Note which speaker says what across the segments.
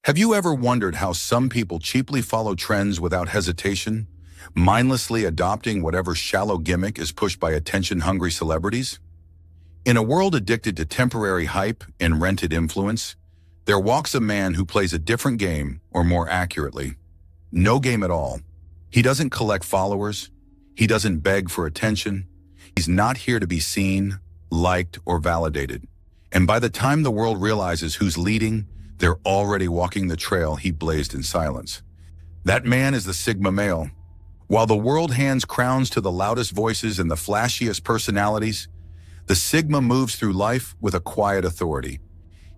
Speaker 1: Have you ever wondered how some people cheaply follow trends without hesitation, mindlessly adopting whatever shallow gimmick is pushed by attention-hungry celebrities? In a world addicted to temporary hype and rented influence, there walks a man who plays a different game, or more accurately, no game at all. He doesn't collect followers. He doesn't beg for attention. He's not here to be seen, liked, or validated. And by the time the world realizes who's leading, they're already walking the trail he blazed in silence. That man is the Sigma male. While the world hands crowns to the loudest voices and the flashiest personalities, the Sigma moves through life with a quiet authority.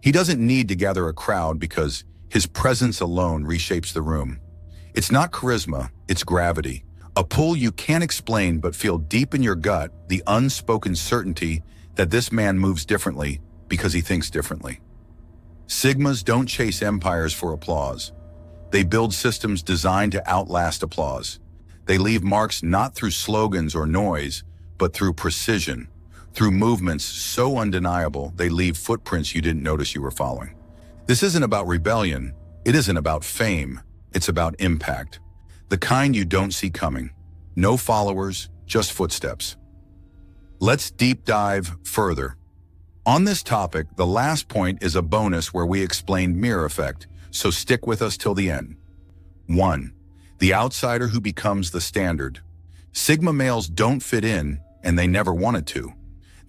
Speaker 1: He doesn't need to gather a crowd because his presence alone reshapes the room. It's not charisma, it's gravity. A pull you can't explain but feel deep in your gut, the unspoken certainty that this man moves differently because he thinks differently. Sigmas don't chase empires for applause. They build systems designed to outlast applause. They leave marks not through slogans or noise, but through precision, through movements so undeniable they leave footprints you didn't notice you were following. This isn't about rebellion. It isn't about fame. It's about impact. The kind you don't see coming. No followers, just footsteps. Let's deep dive further. On this topic, the last point is a bonus where we explain mirror effect, so stick with us till the end. 1. The outsider who becomes the standard. Sigma males don't fit in, and they never wanted to.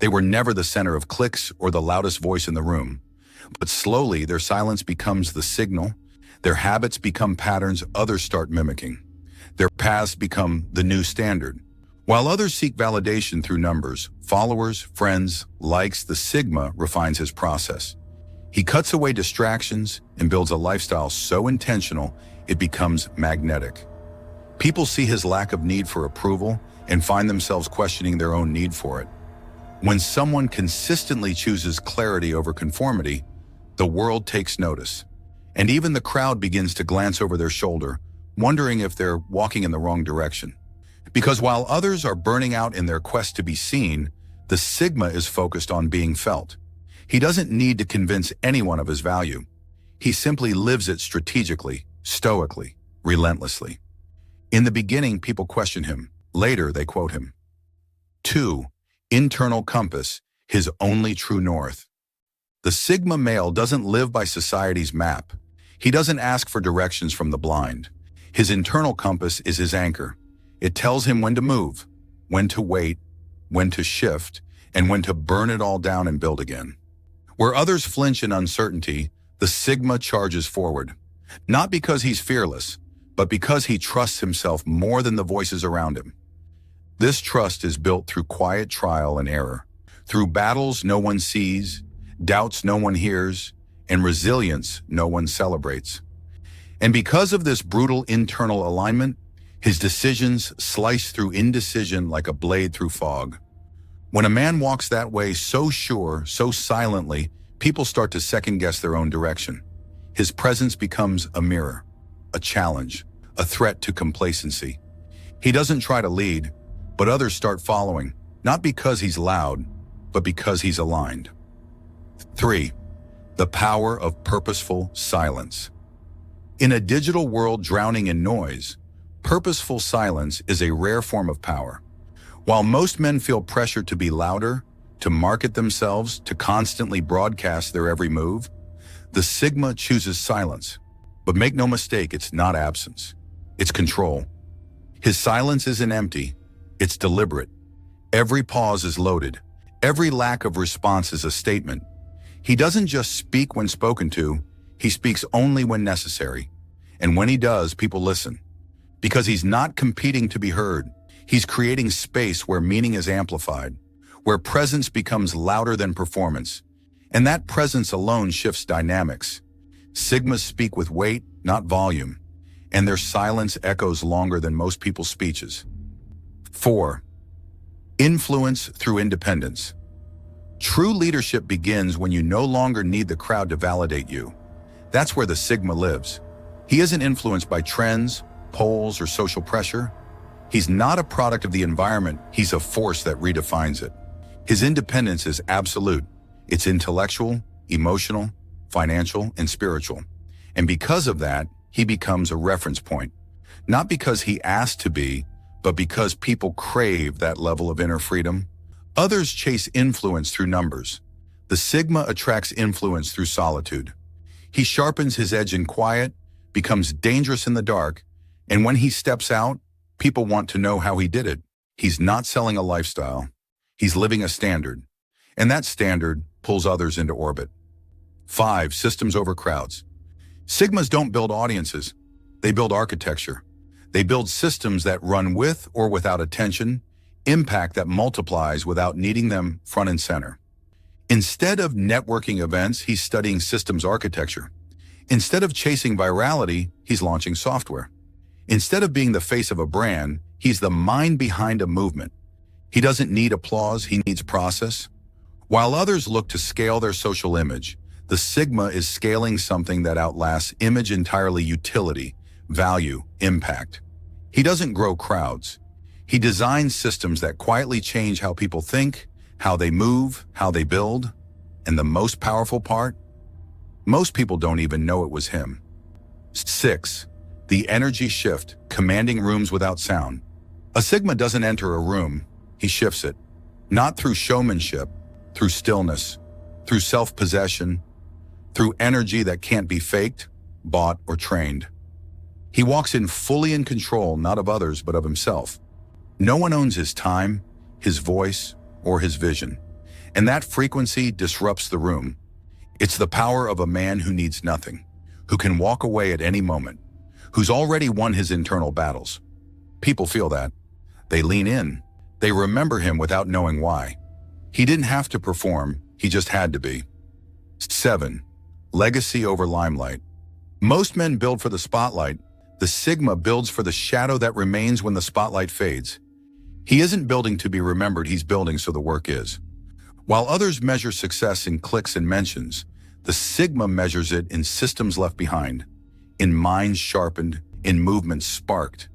Speaker 1: They were never the center of cliques or the loudest voice in the room. But slowly, their silence becomes the signal. Their habits become patterns others start mimicking. Their paths become the new standard. While others seek validation through numbers, followers, friends, likes, the Sigma refines his process. He cuts away distractions and builds a lifestyle so intentional it becomes magnetic. People see his lack of need for approval and find themselves questioning their own need for it. When someone consistently chooses clarity over conformity, the world takes notice. And even the crowd begins to glance over their shoulder, wondering if they're walking in the wrong direction. Because while others are burning out in their quest to be seen, the Sigma is focused on being felt. He doesn't need to convince anyone of his value. He simply lives it strategically, stoically, relentlessly. In the beginning, people question him. Later, they quote him. 2. Internal compass, his only true north. The Sigma male doesn't live by society's map. He doesn't ask for directions from the blind. His internal compass is his anchor. It tells him when to move, when to wait, when to shift, and when to burn it all down and build again. Where others flinch in uncertainty, the Sigma charges forward. Not because he's fearless, but because he trusts himself more than the voices around him. This trust is built through quiet trial and error, through battles no one sees, doubts no one hears, and resilience no one celebrates. And because of this brutal internal alignment, his decisions slice through indecision like a blade through fog. When a man walks that way so sure, so silently, people start to second-guess their own direction. His presence becomes a mirror, a challenge, a threat to complacency. He doesn't try to lead, but others start following, not because he's loud, but because he's aligned. 3. The power of purposeful silence. In a digital world drowning in noise, purposeful silence is a rare form of power. While most men feel pressure to be louder, to market themselves, to constantly broadcast their every move, the Sigma chooses silence. But make no mistake, it's not absence. It's control. His silence isn't empty. It's deliberate. Every pause is loaded. Every lack of response is a statement. He doesn't just speak when spoken to, he speaks only when necessary. And when he does, people listen. Because he's not competing to be heard. He's creating space where meaning is amplified, where presence becomes louder than performance. And that presence alone shifts dynamics. Sigmas speak with weight, not volume, and their silence echoes longer than most people's speeches. 4. Influence through independence. True leadership begins when you no longer need the crowd to validate you. That's where the Sigma lives. He isn't influenced by trends, polls, or social pressure. He's not a product of the environment, he's a force that redefines it. His independence is absolute. It's intellectual, emotional, financial, and spiritual. And because of that, he becomes a reference point. Not because he asked to be, but because people crave that level of inner freedom. Others chase influence through numbers. The Sigma attracts influence through solitude. He sharpens his edge in quiet, becomes dangerous in the dark, and when he steps out, people want to know how he did it. He's not selling a lifestyle. He's living a standard. And that standard pulls others into orbit. 5. Systems over crowds. Sigmas don't build audiences. They build architecture. They build systems that run with or without attention, impact that multiplies without needing them front and center. Instead of networking events, he's studying systems architecture. Instead of chasing virality, he's launching software. Instead of being the face of a brand, he's the mind behind a movement. He doesn't need applause, he needs process. While others look to scale their social image, the Sigma is scaling something that outlasts image entirely: utility, value, impact. He doesn't grow crowds. He designs systems that quietly change how people think, how they move, how they build. And the most powerful part? Most people don't even know it was him. 6. The energy shift, commanding rooms without sound. A Sigma doesn't enter a room, he shifts it. Not through showmanship, through stillness, through self-possession, through energy that can't be faked, bought, or trained. He walks in fully in control, not of others, but of himself. No one owns his time, his voice, or his vision. And that frequency disrupts the room. It's the power of a man who needs nothing, who can walk away at any moment, who's already won his internal battles. People feel that. They lean in. They remember him without knowing why. He didn't have to perform, he just had to be. 7. Legacy over limelight. Most men build for the spotlight. The Sigma builds for the shadow that remains when the spotlight fades. He isn't building to be remembered, he's building so the work is. While others measure success in clicks and mentions, the Sigma measures it in systems left behind, in minds sharpened, in movements sparked.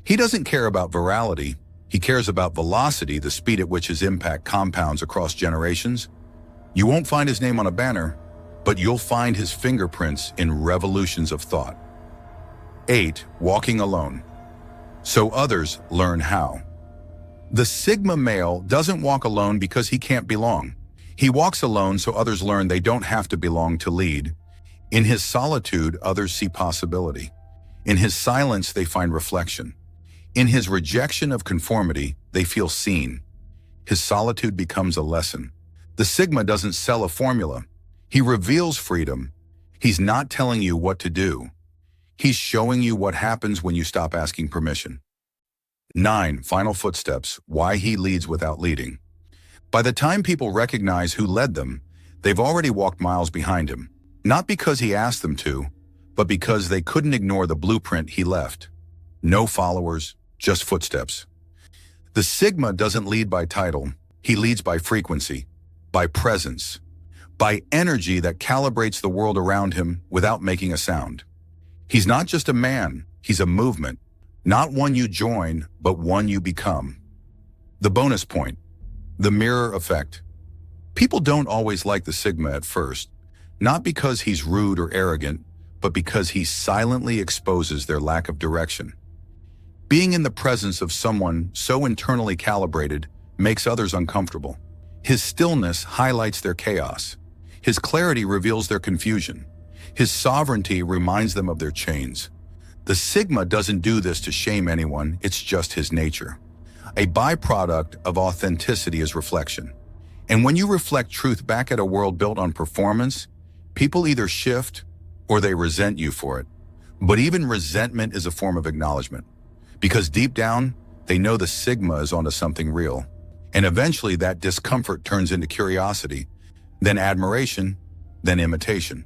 Speaker 1: He doesn't care about virality, he cares about velocity, the speed at which his impact compounds across generations. You won't find his name on a banner, but you'll find his fingerprints in revolutions of thought. 8. Walking alone. So others learn how. The Sigma male doesn't walk alone because he can't belong. He walks alone so others learn they don't have to belong to lead. In his solitude, others see possibility. In his silence, they find reflection. In his rejection of conformity, they feel seen. His solitude becomes a lesson. The Sigma doesn't sell a formula. He reveals freedom. He's not telling you what to do. He's showing you what happens when you stop asking permission. 9. Final footsteps, why he leads without leading. By the time people recognize who led them, they've already walked miles behind him. Not because he asked them to, but because they couldn't ignore the blueprint he left. No followers, just footsteps. The Sigma doesn't lead by title. He leads by frequency, by presence, by energy that calibrates the world around him without making a sound. He's not just a man, he's a movement. Not one you join, but one you become. The bonus point, the mirror effect. People don't always like the Sigma at first, not because he's rude or arrogant, but because he silently exposes their lack of direction. Being in the presence of someone so internally calibrated makes others uncomfortable. His stillness highlights their chaos. His clarity reveals their confusion. His sovereignty reminds them of their chains. The Sigma doesn't do this to shame anyone, it's just his nature. A byproduct of authenticity is reflection. And when you reflect truth back at a world built on performance, people either shift or they resent you for it. But even resentment is a form of acknowledgement. Because deep down, they know the Sigma is onto something real. And eventually that discomfort turns into curiosity, then admiration, then imitation.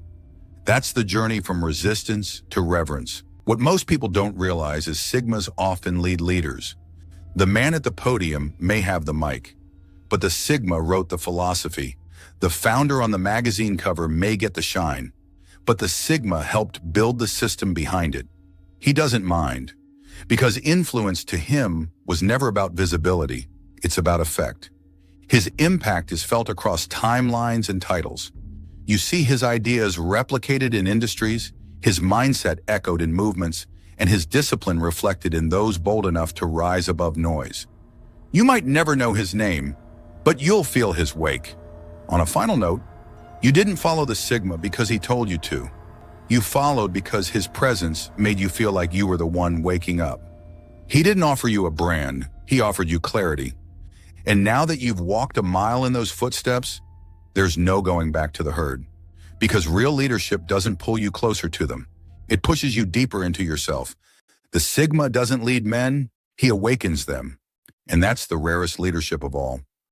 Speaker 1: That's the journey from resistance to reverence. What most people don't realize is Sigmas often lead leaders. The man at the podium may have the mic, but the Sigma wrote the philosophy. The founder on the magazine cover may get the shine, but the Sigma helped build the system behind it. He doesn't mind, because influence to him was never about visibility, it's about effect. His impact is felt across timelines and titles. You see his ideas replicated in industries, His mindset echoed in movements, and his discipline reflected in those bold enough to rise above noise. You might never know his name, but you'll feel his wake. On a final note, you didn't follow the Sigma because he told you to. You followed because his presence made you feel like you were the one waking up. He didn't offer you a brand, he offered you clarity. And now that you've walked a mile in those footsteps, there's no going back to the herd. Because real leadership doesn't pull you closer to them. It pushes you deeper into yourself. The Sigma doesn't lead men, he awakens them. And that's the rarest leadership of all.